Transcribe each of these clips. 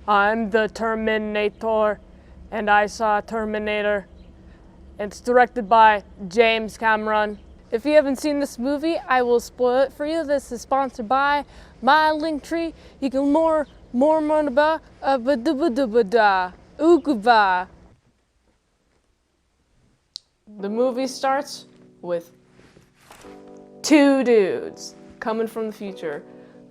I'm the Terminator, and I saw Terminator. It's directed by James Cameron. If you haven't seen this movie, I will spoil it for you. This is sponsored by my Linktree. You can more about Ukuba. The movie starts with two dudes coming from the future.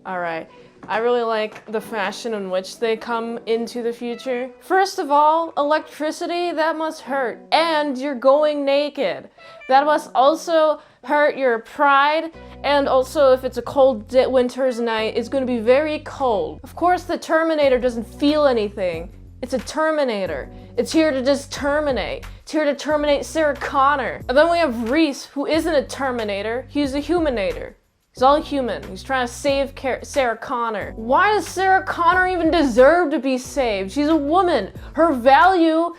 All right. I really like the fashion in which they come into the future. First of all, electricity, that must hurt. And you're going naked. That must also hurt your pride. And also, if it's a cold winter's night, it's going to be very cold. Of course, the Terminator doesn't feel anything. It's a Terminator. It's here to just terminate. It's here to terminate Sarah Connor. And then we have Reese, who isn't a Terminator. He's a Humanator. He's all human. He's trying to save Sarah Connor. Why does Sarah Connor even deserve to be saved? She's a woman. Her value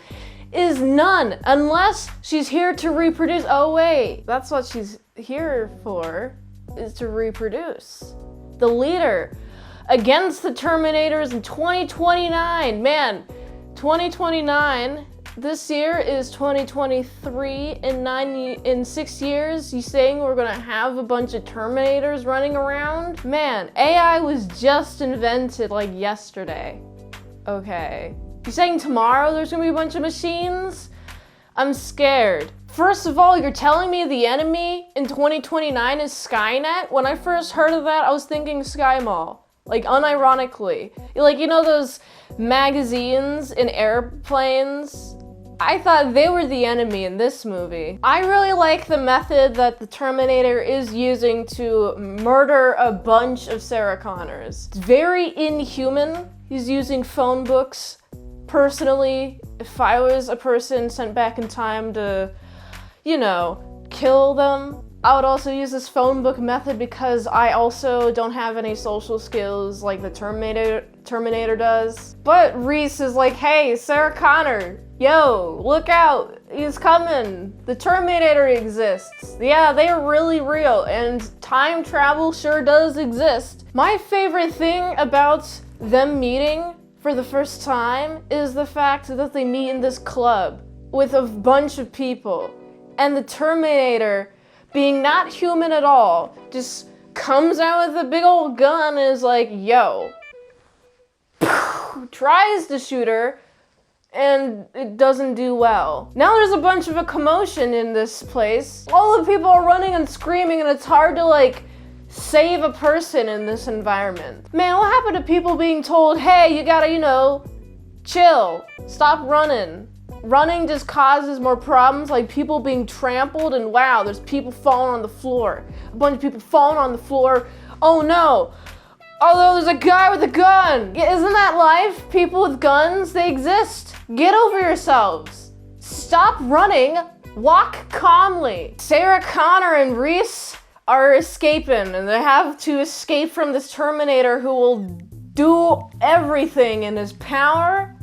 is none unless she's here to reproduce. Oh wait, that's what she's here for, is to reproduce. The leader against the Terminators in 2029. Man, 2029. This year is 2023. In 6 years, you saying we're gonna have a bunch of Terminators running around? Man, AI was just invented like yesterday. Okay. You saying tomorrow there's gonna be a bunch of machines? I'm scared. First of all, you're telling me the enemy in 2029 is Skynet? When I first heard of that, I was thinking Sky Mall. Like, unironically. Like, you know those magazines in airplanes? I thought they were the enemy in this movie. I really like the method that the Terminator is using to murder a bunch of Sarah Connors. It's very inhuman. He's using phone books. Personally, if I was a person sent back in time to, you know, kill them, I would also use this phone book method because I also don't have any social skills like the Terminator does. But Reese is like, hey, Sarah Connor, yo, look out, he's coming. The Terminator exists. Yeah, they're really real, and time travel sure does exist. My favorite thing about them meeting for the first time is the fact that they meet in this club with a bunch of people, and the Terminator, being not human at all, just comes out with a big old gun and is like, yo. Tries to shoot her, and it doesn't do well. Now there's a bunch of a commotion in this place. All the people are running and screaming, and it's hard to, like, save a person in this environment. Man, what happened to people being told, hey, you gotta, you know, chill, stop running. Running just causes more problems, like people being trampled, and wow, there's people falling on the floor. A bunch of people falling on the floor. Oh no. Although there's a guy with a gun. Yeah, isn't that life? People with guns, they exist. Get over yourselves. Stop running. Walk calmly. Sarah Connor and Reese are escaping, and they have to escape from this Terminator who will do everything in his power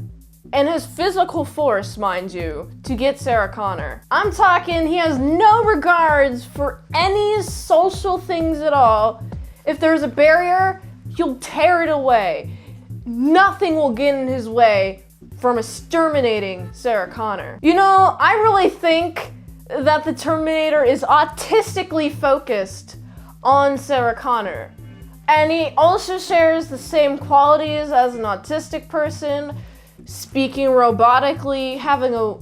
and his physical force, mind you, to get Sarah Connor. I'm talking, he has no regards for any social things at all. If there's a barrier, he'll tear it away. Nothing will get in his way from exterminating Sarah Connor. You know, I really think that the Terminator is autistically focused on Sarah Connor. And he also shares the same qualities as an autistic person, speaking robotically, having a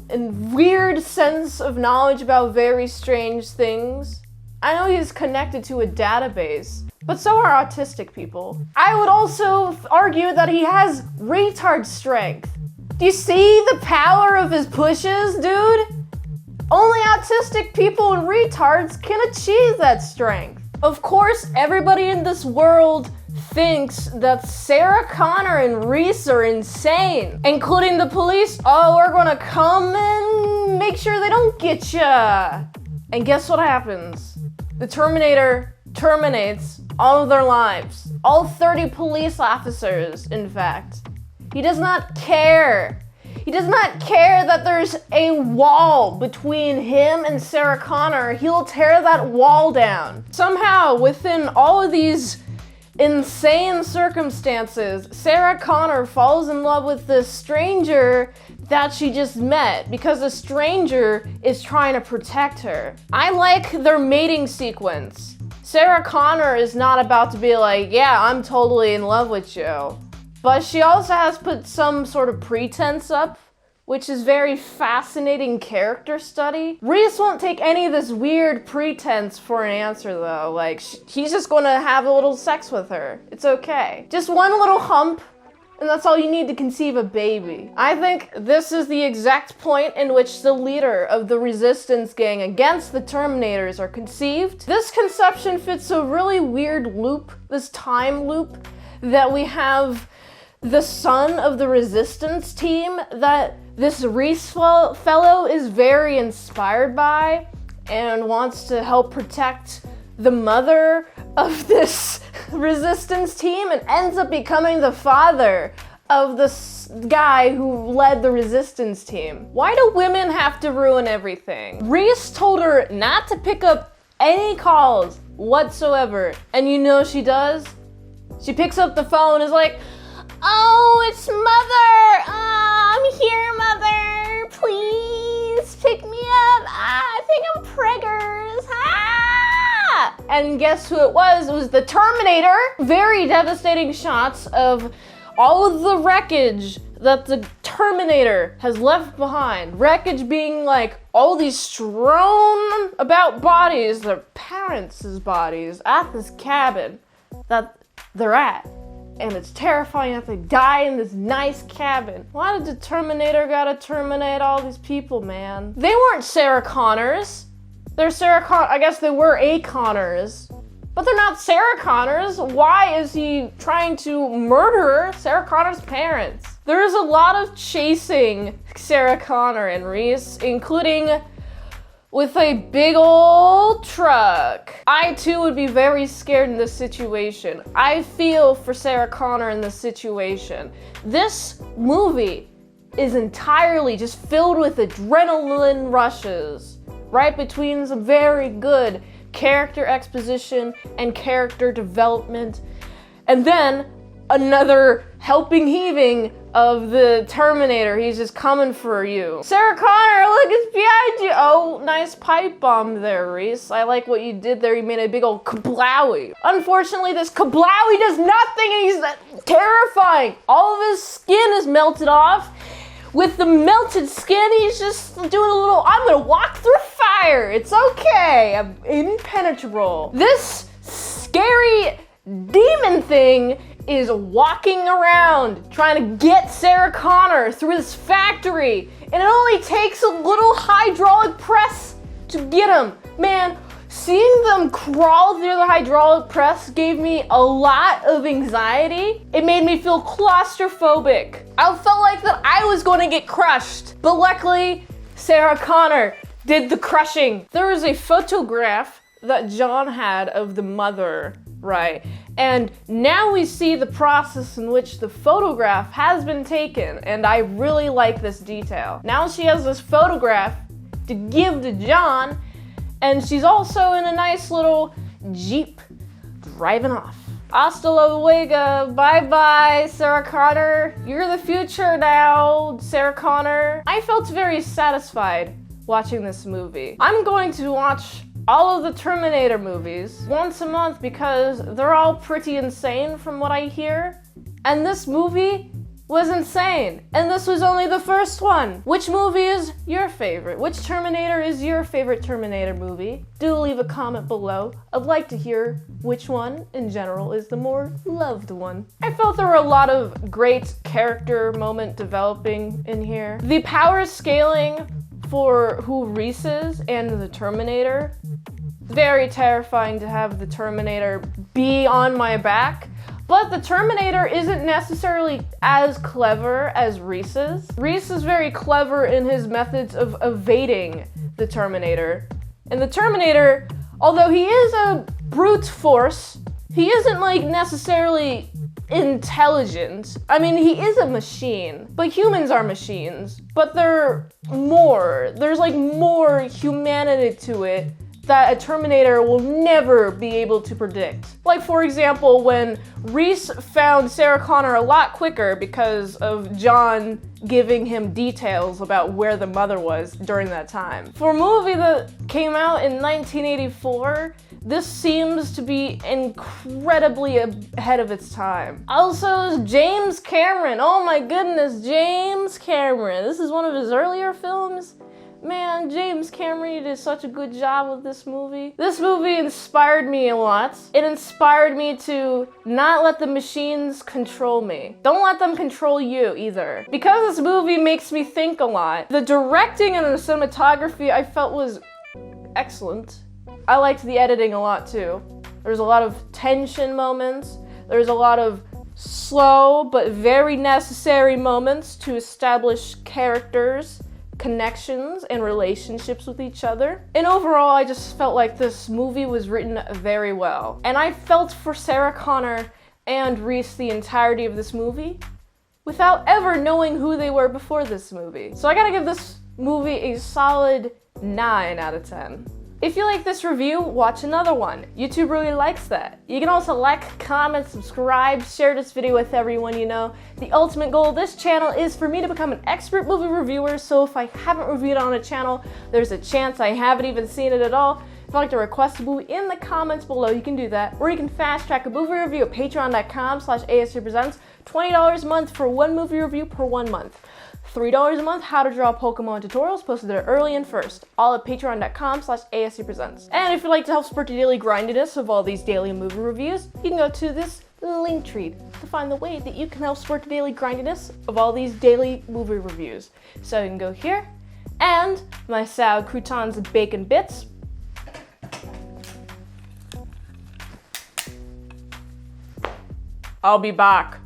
weird sense of knowledge about very strange things. I know he's connected to a database, but so are autistic people. I would also argue that he has retard strength. Do you see the power of his pushes, dude? Only autistic people and retards can achieve that strength. Of course, everybody in this world thinks that Sarah Connor and Reese are insane, including the police. Oh, we're gonna come and make sure they don't get ya. And guess what happens? The Terminator terminates all of their lives. All 30 police officers, in fact. He does not care. He does not care that there's a wall between him and Sarah Connor. He'll tear that wall down. Somehow, within all of these insane circumstances, Sarah Connor falls in love with this stranger that she just met because the stranger is trying to protect her. I like their mating sequence. Sarah Connor is not about to be like, yeah, I'm totally in love with you. But she also has put some sort of pretense up, which is very fascinating character study. Reese won't take any of this weird pretense for an answer though. Like, he's just gonna have a little sex with her. It's okay. Just one little hump, and that's all you need to conceive a baby. I think this is the exact point in which the leader of the resistance gang against the Terminators are conceived. This conception fits a really weird loop, this time loop, that we have the son of the resistance team that this Reese fellow is very inspired by and wants to help protect the mother of this resistance team and ends up becoming the father of this guy who led the resistance team. Why do women have to ruin everything? Reese told her not to pick up any calls whatsoever, and you know she does? She picks up the phone and is like, "Oh, it's Mother! I'm here, Mother! Please pick me up! I think I'm preggers! Ah!" And guess who it was? It was the Terminator! Very devastating shots of all of the wreckage that the Terminator has left behind. Wreckage being like all these strewn about bodies, their parents' bodies, at this cabin that they're at. And it's terrifying that they die in this nice cabin. Why did the Terminator gotta terminate all these people, man? They weren't Sarah Connors. I guess they were A. Connors. But they're not Sarah Connors. Why is he trying to murder Sarah Connor's parents? There is a lot of chasing Sarah Connor and Reese, including with a big old truck. I too would be very scared in this situation. I feel for Sarah Connor in this situation. This movie is entirely just filled with adrenaline rushes, right between some very good character exposition and character development, and then another helping heaving of the Terminator. He's just coming for you. Sarah Connor, look, it's behind you. Oh, nice pipe bomb there, Reese. I like what you did there. You made a big old kablowie. Unfortunately, this kablowie does nothing, and he's terrifying. All of his skin is melted off. With the melted skin, he's just doing a little, I'm gonna walk through fire. It's okay, I'm impenetrable. This scary demon thing is walking around trying to get Sarah Connor through this factory, and it only takes a little hydraulic press to get him. Man, seeing them crawl through the hydraulic press gave me a lot of anxiety. It made me feel claustrophobic. I felt like that I was going to get crushed, but luckily Sarah Connor did the crushing. There was a photograph that John had of the mother, right? And now we see the process in which the photograph has been taken, and I really like this detail. Now she has this photograph to give to John, and she's also in a nice little Jeep driving off. Hasta luego, bye-bye, Sarah Connor. You're the future now, Sarah Connor. I felt very satisfied watching this movie. I'm going to watch all of the Terminator movies once a month because they're all pretty insane from what I hear. And this movie was insane. And this was only the first one. Which movie is your favorite? Which Terminator is your favorite Terminator movie? Do leave a comment below. I'd like to hear which one in general is the more loved one. I felt there were a lot of great character moment developing in here. The power scaling for who Reese is and the Terminator. Very terrifying to have the Terminator be on my back. But the Terminator isn't necessarily as clever as Reese is. Reese is very clever in his methods of evading the Terminator. And the Terminator, although he is a brute force, he isn't like necessarily intelligent. I mean, he is a machine, but humans are machines. But they're more. There's like more humanity to it that a Terminator will never be able to predict. Like, for example, when Reese found Sarah Connor a lot quicker because of John giving him details about where the mother was during that time. For a movie that came out in 1984, this seems to be incredibly ahead of its time. Also, James Cameron. Oh my goodness, James Cameron. This is one of his earlier films. Man, James Cameron, you did such a good job with this movie. This movie inspired me a lot. It inspired me to not let the machines control me. Don't let them control you either. Because this movie makes me think a lot, the directing and the cinematography I felt was excellent. I liked the editing a lot too. There's a lot of tension moments. There's a lot of slow but very necessary moments to establish characters, connections, and relationships with each other. And overall, I just felt like this movie was written very well. And I felt for Sarah Connor and Reese the entirety of this movie without ever knowing who they were before this movie. So I gotta give this movie a solid 9 out of 10. If you like this review, watch another one. YouTube really likes that. You can also like, comment, subscribe, share this video with everyone you know. The ultimate goal of this channel is for me to become an expert movie reviewer, so if I haven't reviewed on a channel, there's a chance I haven't even seen it at all. If you'd like to request a movie in the comments below, you can do that. Or you can fast track a movie review at patreon.com/ASEPresents. $20 a month for one movie review per 1 month. $3 a month, how to draw Pokemon tutorials posted there early and first, all at patreon.com/ASEPresents. And if you'd like to help support the daily grindiness of all these daily movie reviews, you can go to this link tree to find the way that you can help support the daily grindiness of all these daily movie reviews. So you can go here, and my salad, croutons, and bacon bits. I'll be back.